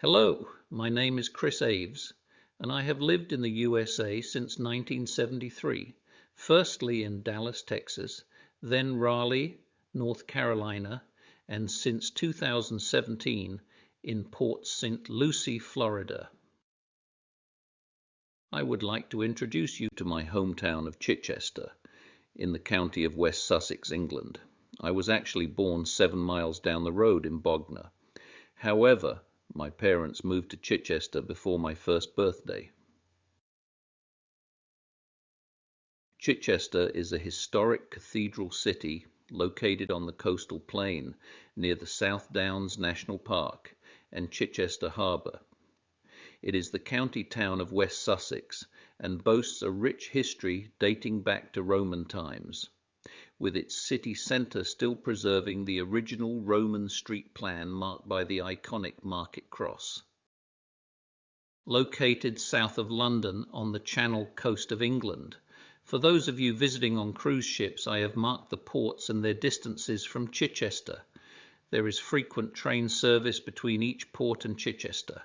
Hello, my name is Chris Aves, and I have lived in the USA since 1973, firstly in Dallas, Texas, then Raleigh, North Carolina, and since 2017 in Port St. Lucie, Florida. I would like to introduce you to my hometown of Chichester in the county of West Sussex, England. I was actually born 7 miles down the road in Bognor. However, my parents moved to Chichester before my first birthday. Chichester is a historic cathedral city located on the coastal plain near the South Downs National Park and Chichester Harbour. It is the county town of West Sussex and boasts a rich history dating back to Roman times, with its city centre still preserving the original Roman street plan marked by the iconic Market Cross. Located south of London on the Channel coast of England, for those of you visiting on cruise ships, I have marked the ports and their distances from Chichester. There is frequent train service between each port and Chichester.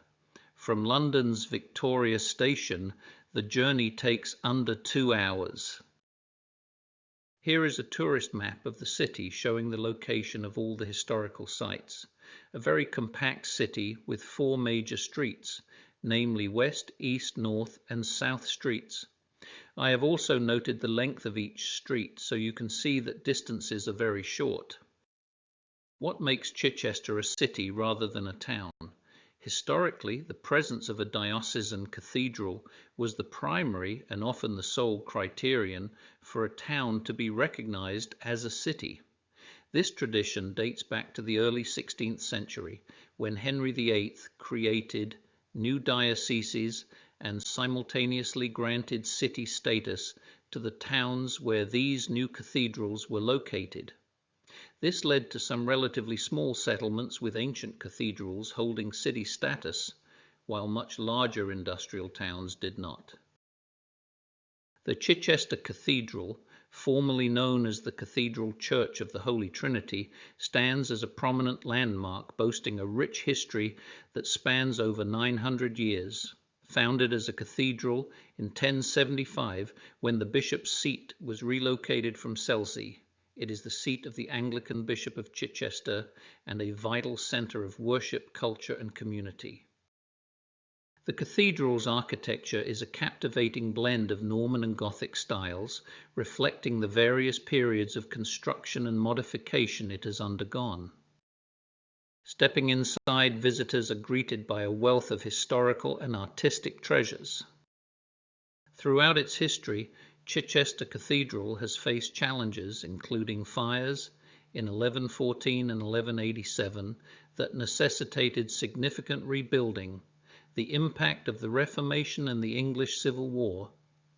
From London's Victoria Station, the journey takes under 2 hours. Here is a tourist map of the city showing the location of all the historical sites. A very compact city with 4 major streets, namely West, East, North, and South streets. I have also noted the length of each street so you can see that distances are very short. What makes Chichester a city rather than a town? Historically, the presence of a diocesan cathedral was the primary and often the sole criterion for a town to be recognized as a city. This tradition dates back to the early 16th century, when Henry VIII created new dioceses and simultaneously granted city status to the towns where these new cathedrals were located. This led to some relatively small settlements with ancient cathedrals holding city status, while much larger industrial towns did not. The Chichester Cathedral, formerly known as the Cathedral Church of the Holy Trinity, stands as a prominent landmark boasting a rich history that spans over 900 years. Founded as a cathedral in 1075 when the bishop's seat was relocated from Selsey, it is the seat of the Anglican Bishop of Chichester and a vital center of worship, culture, and community. The cathedral's architecture is a captivating blend of Norman and Gothic styles, reflecting the various periods of construction and modification it has undergone. Stepping inside, visitors are greeted by a wealth of historical and artistic treasures. Throughout its history, Chichester Cathedral has faced challenges, including fires in 1114 and 1187 that necessitated significant rebuilding, the impact of the Reformation and the English Civil War,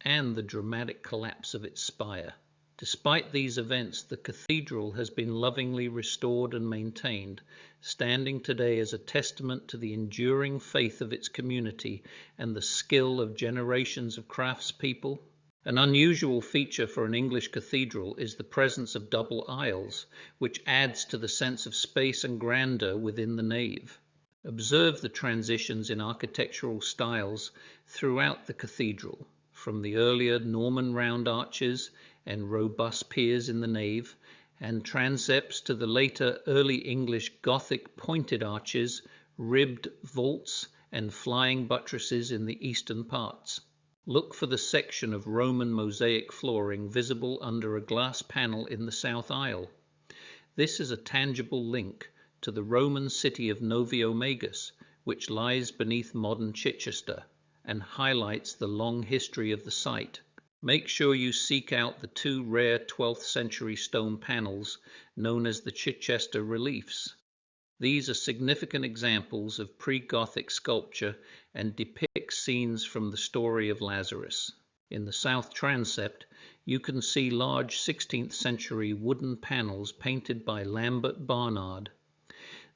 and the dramatic collapse of its spire. Despite these events, the cathedral has been lovingly restored and maintained, standing today as a testament to the enduring faith of its community and the skill of generations of craftspeople. An unusual feature for an English cathedral is the presence of double aisles, which adds to the sense of space and grandeur within the nave. Observe the transitions in architectural styles throughout the cathedral, from the earlier Norman round arches and robust piers in the nave, and transepts to the later early English Gothic pointed arches, ribbed vaults, and flying buttresses in the eastern parts. Look for the section of Roman mosaic flooring visible under a glass panel in the south aisle. This is a tangible link to the Roman city of Noviomagus, which lies beneath modern Chichester, and highlights the long history of the site. Make sure you seek out the 2 rare 12th century stone panels known as the Chichester reliefs. These are significant examples of pre-Gothic sculpture and depict scenes from the story of Lazarus. In the south transept, you can see large 16th century wooden panels painted by Lambert Barnard.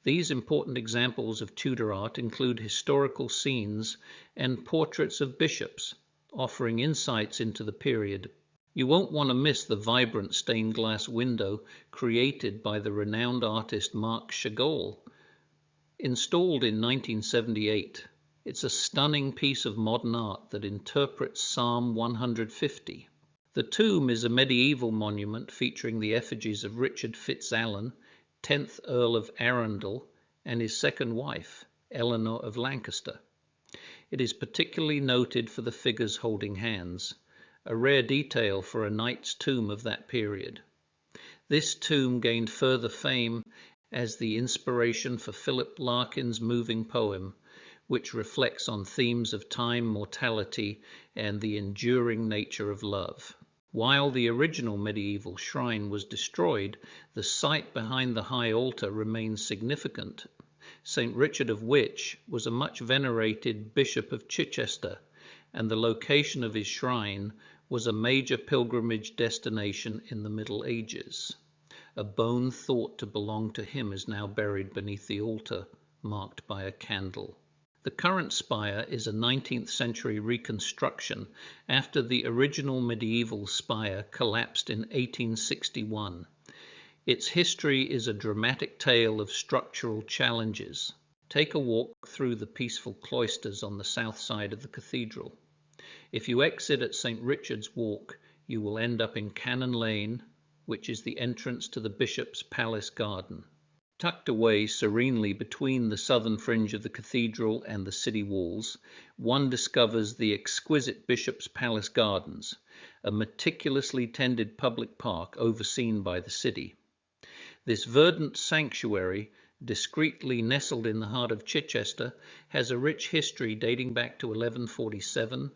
These important examples of Tudor art include historical scenes and portraits of bishops, offering insights into the period. You won't want to miss the vibrant stained glass window created by the renowned artist Marc Chagall. Installed in 1978, it's a stunning piece of modern art that interprets Psalm 150. The tomb is a medieval monument featuring the effigies of Richard FitzAlan, 10th Earl of Arundel, and his second wife, Eleanor of Lancaster. It is particularly noted for the figures holding hands, a rare detail for a knight's tomb of that period. This tomb gained further fame as the inspiration for Philip Larkin's moving poem, which reflects on themes of time, mortality, and the enduring nature of love. While the original medieval shrine was destroyed, the site behind the high altar remains significant. St. Richard of Which was a much venerated Bishop of Chichester, and the location of his shrine was a major pilgrimage destination in the Middle Ages. A bone thought to belong to him is now buried beneath the altar, marked by a candle. The current spire is a 19th century reconstruction after the original medieval spire collapsed in 1861. Its history is a dramatic tale of structural challenges. Take a walk through the peaceful cloisters on the south side of the cathedral. If you exit at St. Richard's Walk, you will end up in Cannon Lane, which is the entrance to the Bishop's Palace Garden. Tucked away serenely between the southern fringe of the cathedral and the city walls, one discovers the exquisite Bishop's Palace Gardens, a meticulously tended public park overseen by the city. This verdant sanctuary, discreetly nestled in the heart of Chichester, has a rich history dating back to 1147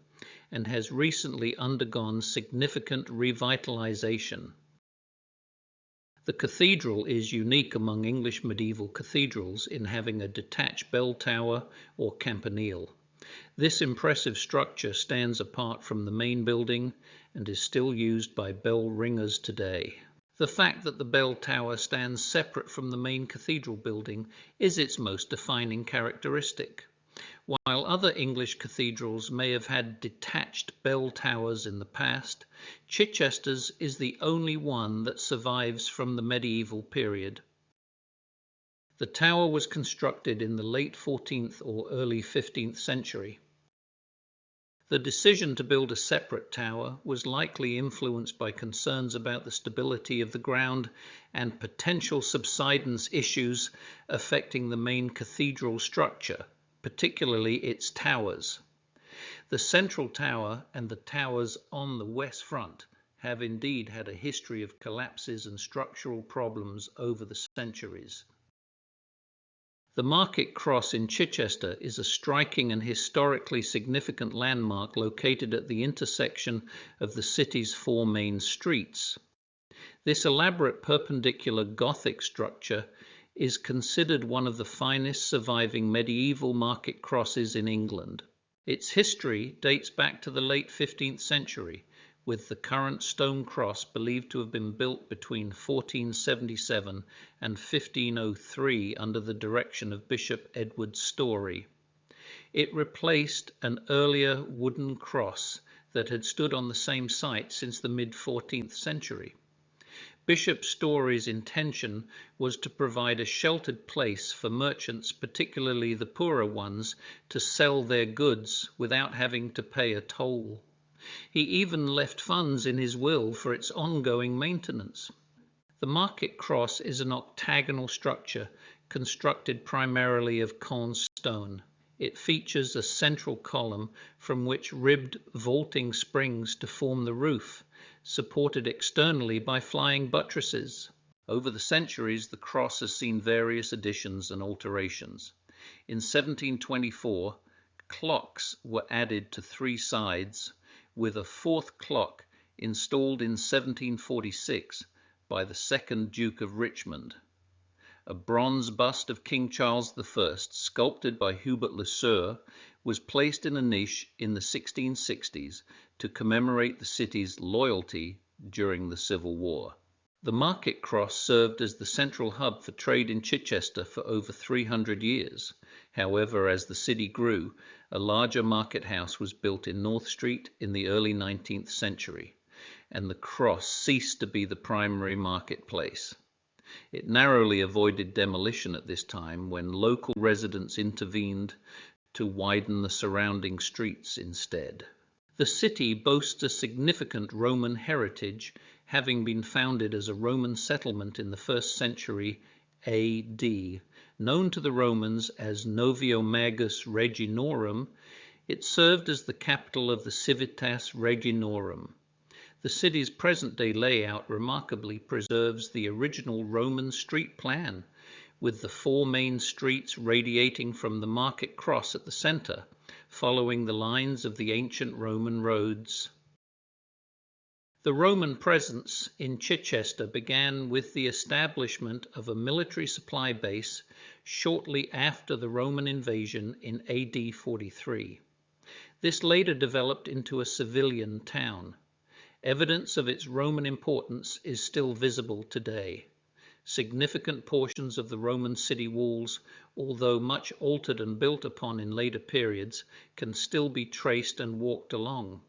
and has recently undergone significant revitalization. The cathedral is unique among English medieval cathedrals in having a detached bell tower or campanile. This impressive structure stands apart from the main building and is still used by bell ringers today. The fact that the bell tower stands separate from the main cathedral building is its most defining characteristic. While other English cathedrals may have had detached bell towers in the past, Chichester's is the only one that survives from the medieval period. The tower was constructed in the late 14th or early 15th century. The decision to build a separate tower was likely influenced by concerns about the stability of the ground and potential subsidence issues affecting the main cathedral structure, particularly its towers. The central tower and the towers on the west front have indeed had a history of collapses and structural problems over the centuries. The Market Cross in Chichester is a striking and historically significant landmark located at the intersection of the city's four main streets. This elaborate perpendicular Gothic structure is considered one of the finest surviving medieval market crosses in England. Its history dates back to the late 15th century, with the current stone cross believed to have been built between 1477 and 1503 under the direction of Bishop Edward Story. It replaced an earlier wooden cross that had stood on the same site since the mid-14th century. Bishop Story's intention was to provide a sheltered place for merchants, particularly the poorer ones, to sell their goods without having to pay a toll. He even left funds in his will for its ongoing maintenance. The Market Cross is an octagonal structure constructed primarily of cornerstone. It features a central column from which ribbed vaulting springs to form the roof, supported externally by flying buttresses. Over the centuries, the cross has seen various additions and alterations. In 1724, clocks were added to three sides, with a fourth clock installed in 1746 by the second Duke of Richmond. A bronze bust of King Charles I, sculpted by Hubert Le Sueur, was placed in a niche in the 1660s to commemorate the city's loyalty during the Civil War. The Market Cross served as the central hub for trade in Chichester for over 300 years. However, as the city grew, a larger market house was built in North Street in the early 19th century, and the cross ceased to be the primary marketplace. It narrowly avoided demolition at this time when local residents intervened to widen the surrounding streets instead. The city boasts a significant Roman heritage, having been founded as a Roman settlement in the 1st century AD. Known to the Romans as Noviomagus Reginorum, it served as the capital of the Civitas Reginorum. The city's present-day layout remarkably preserves the original Roman street plan, with the 4 main streets radiating from the Market Cross at the center, following the lines of the ancient Roman roads. The Roman presence in Chichester began with the establishment of a military supply base shortly after the Roman invasion in AD 43. This later developed into a civilian town. Evidence of its Roman importance is still visible today. Significant portions of the Roman city walls, although much altered and built upon in later periods, can still be traced and walked along.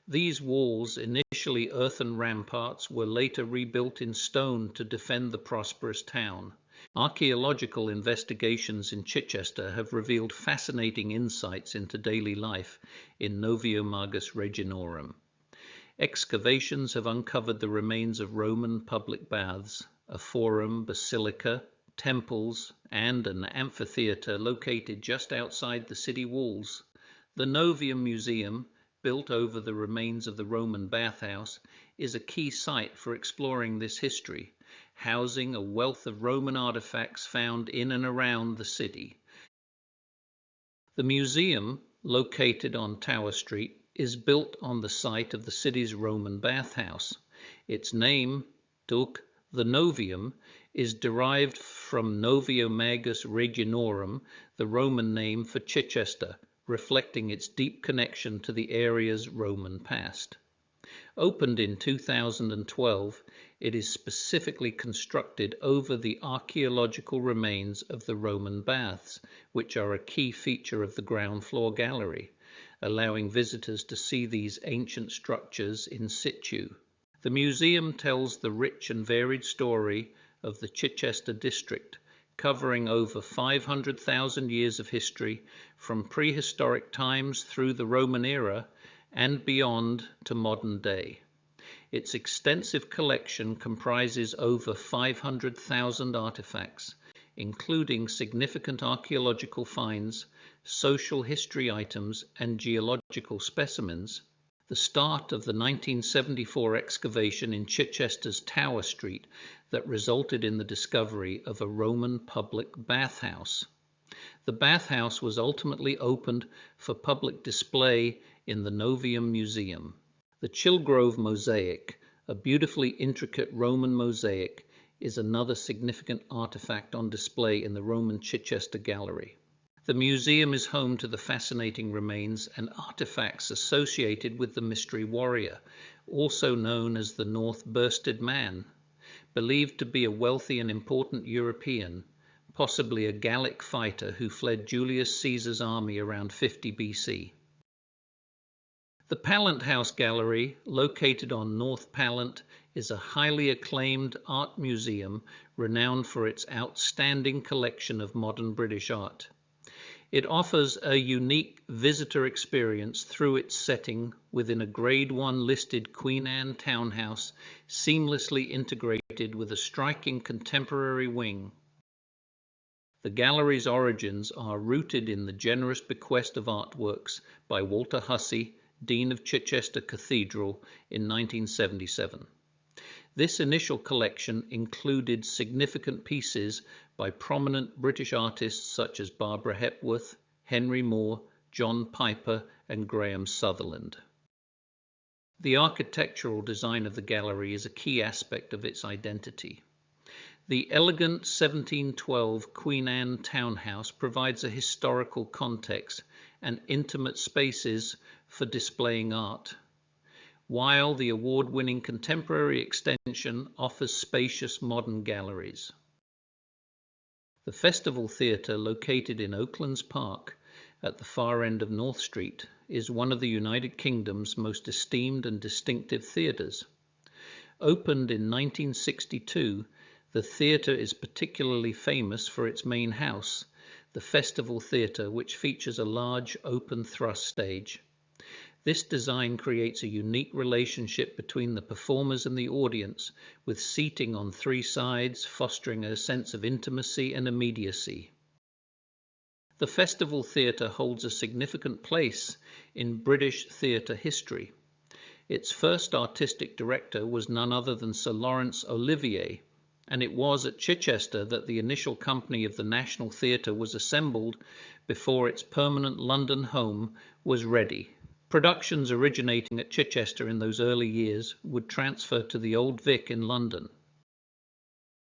These walls, initially earthen ramparts, were later rebuilt in stone to defend the prosperous town. Archaeological investigations in Chichester have revealed fascinating insights into daily life in Noviomagus Reginorum. Excavations have uncovered the remains of Roman public baths, a forum, basilica, temples, and an amphitheater located just outside the city walls. The Novium Museum, built over the remains of the Roman bathhouse, is a key site for exploring this history, housing a wealth of Roman artifacts found in and around the city. The museum, located on Tower Street, is built on the site of the city's Roman bathhouse. Its name, Duc, the Novium, is derived from Noviomagus Reginorum, the Roman name for Chichester, reflecting its deep connection to the area's Roman past. Opened in 2012, it is specifically constructed over the archaeological remains of the Roman baths, which are a key feature of the ground floor gallery, allowing visitors to see these ancient structures in situ. The museum tells the rich and varied story of the Chichester district, covering over 500,000 years of history from prehistoric times through the Roman era and beyond to modern day. Its extensive collection comprises over 500,000 artifacts, including significant archaeological finds, social history items, and geological specimens. The start of the 1974 excavation in Chichester's Tower Street that resulted in the discovery of a Roman public bathhouse. The bathhouse was ultimately opened for public display in the Novium Museum. The Chilgrove mosaic, a beautifully intricate Roman mosaic, is another significant artifact on display in the Roman Chichester Gallery. The museum is home to the fascinating remains and artifacts associated with the mystery warrior, also known as the North-Bursted Man, believed to be a wealthy and important European, possibly a Gallic fighter who fled Julius Caesar's army around 50 BC. The Pallant House Gallery, located on North Pallant, is a highly acclaimed art museum renowned for its outstanding collection of modern British art. It offers a unique visitor experience through its setting within a Grade 1 listed Queen Anne townhouse, seamlessly integrated with a striking contemporary wing. The gallery's origins are rooted in the generous bequest of artworks by Walter Hussey, Dean of Chichester Cathedral, in 1977. This initial collection included significant pieces by prominent British artists such as Barbara Hepworth, Henry Moore, John Piper, and Graham Sutherland. The architectural design of the gallery is a key aspect of its identity. The elegant 1712 Queen Anne townhouse provides a historical context and intimate spaces for displaying art, while the award-winning contemporary extension offers spacious modern galleries. The Festival Theatre, located in Oaklands Park at the far end of North Street, is one of the United Kingdom's most esteemed and distinctive theatres. Opened in 1962, The theatre is particularly famous for its main house, the Festival Theatre, which features a large open thrust stage. This design creates a unique relationship between the performers and the audience, with seating on three sides, fostering a sense of intimacy and immediacy. The Festival Theatre holds a significant place in British theatre history. Its first artistic director was none other than Sir Laurence Olivier, and it was at Chichester that the initial company of the National Theatre was assembled before its permanent London home was ready. Productions originating at Chichester in those early years would transfer to the Old Vic in London.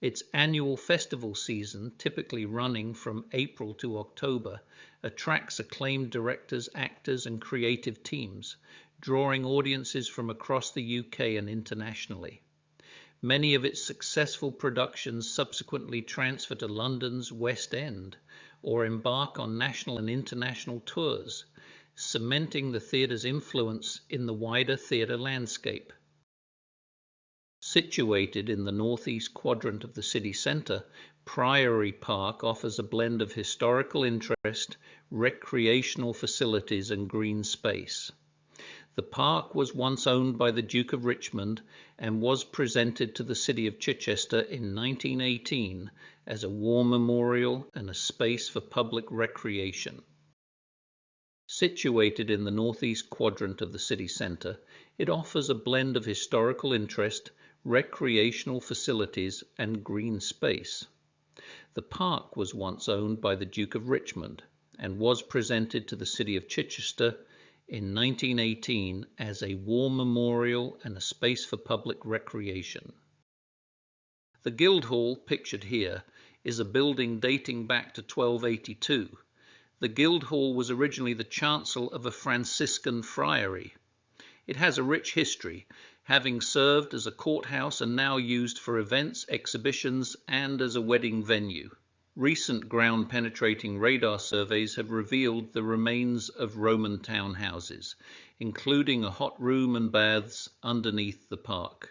Its annual festival season, typically running from April to October, attracts acclaimed directors, actors, and creative teams, drawing audiences from across the UK and internationally. Many of its successful productions subsequently transfer to London's West End or embark on national and international tours, cementing the theatre's influence in the wider theatre landscape. Situated in the northeast quadrant of the city centre, Priory Park offers a blend of historical interest, recreational facilities, and green space. The park was once owned by the Duke of Richmond and was presented to the city of Chichester in 1918 as a war memorial and a space for public recreation. Situated in the northeast quadrant of the city centre, it offers a blend of historical interest, recreational facilities, and green space. The park was once owned by the Duke of Richmond and was presented to the city of Chichester in 1918 as a war memorial and a space for public recreation. The Guildhall, pictured here, is a building dating back to 1282. The Guildhall was originally the chancel of a Franciscan friary. It has a rich history, having served as a courthouse and now used for events, exhibitions, and as a wedding venue. Recent ground-penetrating radar surveys have revealed the remains of Roman townhouses, including a hot room and baths underneath the park.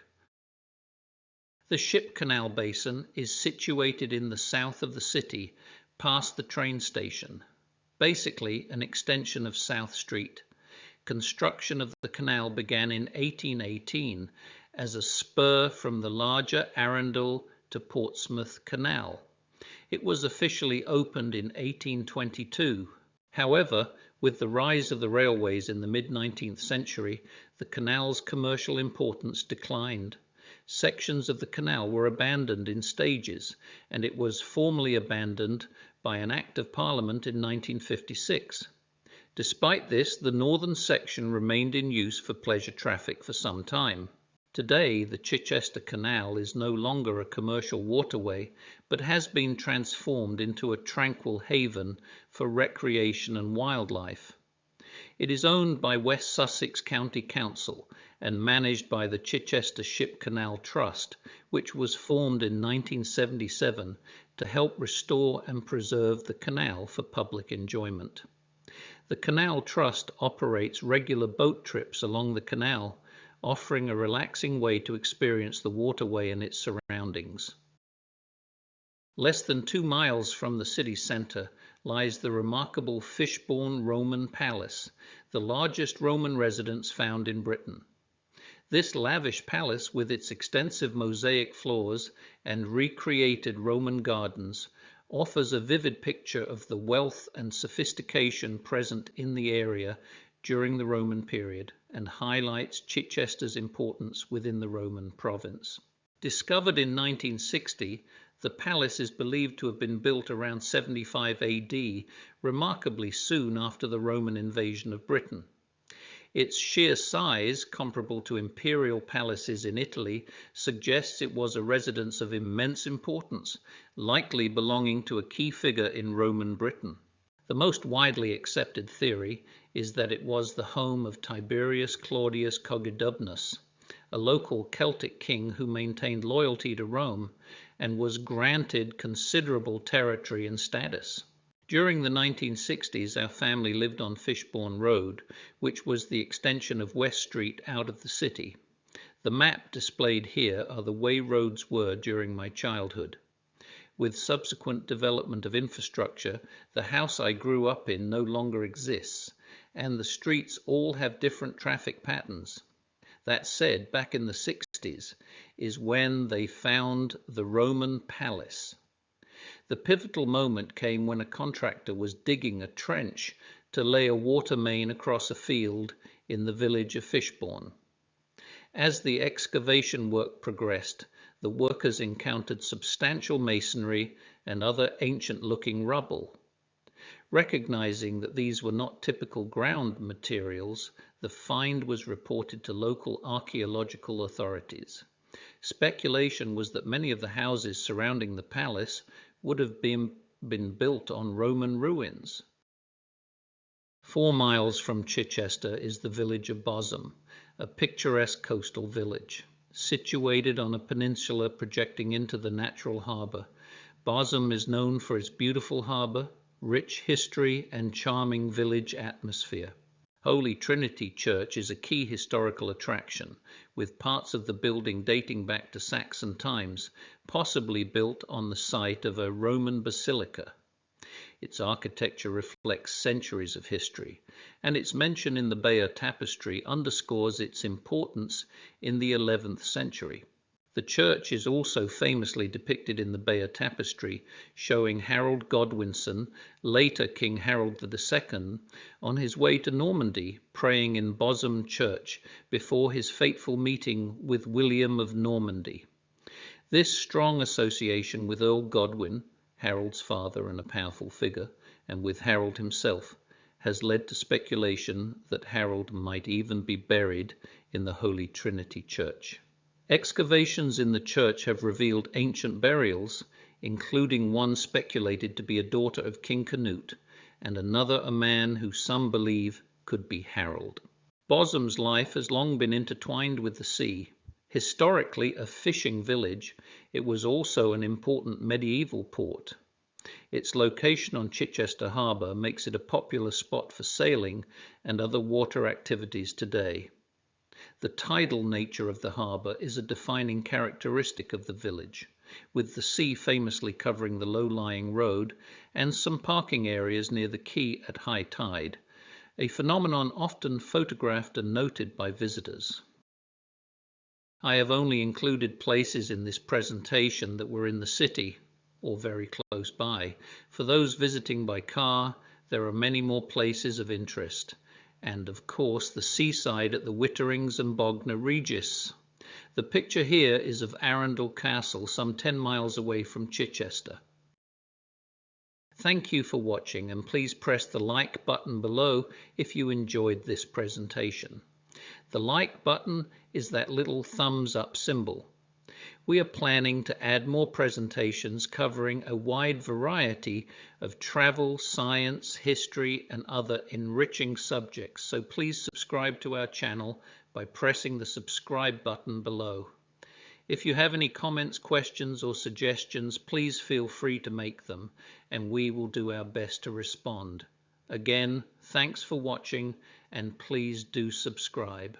The Ship Canal Basin is situated in the south of the city, past the train station, basically an extension of South Street. Construction of the canal began in 1818 as a spur from the larger Arundel to Portsmouth Canal. It was officially opened in 1822. However, with the rise of the railways in the mid-19th century, the canal's commercial importance declined. Sections of the canal were abandoned in stages, and it was formally abandoned by an Act of Parliament in 1956. Despite this, the northern section remained in use for pleasure traffic for some time. Today, the Chichester Canal is no longer a commercial waterway, but has been transformed into a tranquil haven for recreation and wildlife. It is owned by West Sussex County Council and managed by the Chichester Ship Canal Trust, which was formed in 1977 to help restore and preserve the canal for public enjoyment. The Canal Trust operates regular boat trips along the canal, offering a relaxing way to experience the waterway and its surroundings. Less than 2 miles from the city centre lies the remarkable Fishbourne Roman Palace, the largest Roman residence found in Britain. This lavish palace, with its extensive mosaic floors and recreated Roman gardens, offers a vivid picture of the wealth and sophistication present in the area during the Roman period and highlights Chichester's importance within the Roman province. Discovered in 1960, the palace is believed to have been built around 75 AD, remarkably soon after the Roman invasion of Britain. Its sheer size, comparable to imperial palaces in Italy, suggests it was a residence of immense importance, likely belonging to a key figure in Roman Britain. The most widely accepted theory is that it was the home of Tiberius Claudius Cogidubnus, a local Celtic king who maintained loyalty to Rome and was granted considerable territory and status. During the 1960s, our family lived on Fishbourne Road, which was the extension of West Street out of the city. The map displayed here are the way roads were during my childhood. With subsequent development of infrastructure, the house I grew up in no longer exists, and the streets all have different traffic patterns. That said, back in the 60s is when they found the Roman palace. The pivotal moment came when a contractor was digging a trench to lay a water main across a field in the village of Fishbourne. As the excavation work progressed, the workers encountered substantial masonry and other ancient-looking rubble. Recognizing that these were not typical ground materials, the find was reported to local archaeological authorities. Speculation was that many of the houses surrounding the palace would have been built on Roman ruins. 4 miles from Chichester is the village of Bosham, a picturesque coastal village. Situated on a peninsula projecting into the natural harbour, Bosham is known for its beautiful harbour, rich history, and charming village atmosphere. Holy Trinity Church is a key historical attraction, with parts of the building dating back to Saxon times, possibly built on the site of a Roman basilica. Its architecture reflects centuries of history, and its mention in the Bayeux Tapestry underscores its importance in the 11th century. The church is also famously depicted in the Bayeux Tapestry, showing Harold Godwinson, later King Harold II, on his way to Normandy, praying in Bosham Church before his fateful meeting with William of Normandy. This strong association with Earl Godwin, Harold's father and a powerful figure, and with Harold himself, has led to speculation that Harold might even be buried in the Holy Trinity Church. Excavations in the church have revealed ancient burials, including one speculated to be a daughter of King Canute, and another a man who some believe could be Harold. Bosham's life has long been intertwined with the sea. Historically a fishing village, it was also an important medieval port. Its location on Chichester Harbour makes it a popular spot for sailing and other water activities today. The tidal nature of the harbour is a defining characteristic of the village, with the sea famously covering the low-lying road and some parking areas near the quay at high tide, a phenomenon often photographed and noted by visitors. I have only included places in this presentation that were in the city or very close by. For those visiting by car, there are many more places of interest, and of course the seaside at the Witterings and Bognor Regis. The picture here is of Arundel Castle, some 10 miles away from Chichester. Thank you for watching, and please press the like button below if you enjoyed this presentation. The like button is that little thumbs up symbol. We are planning to add more presentations covering a wide variety of travel, science, history, and other enriching subjects, so please subscribe to our channel by pressing the subscribe button below. If you have any comments, questions, or suggestions, please feel free to make them, and we will do our best to respond. Again, thanks for watching, and please do subscribe.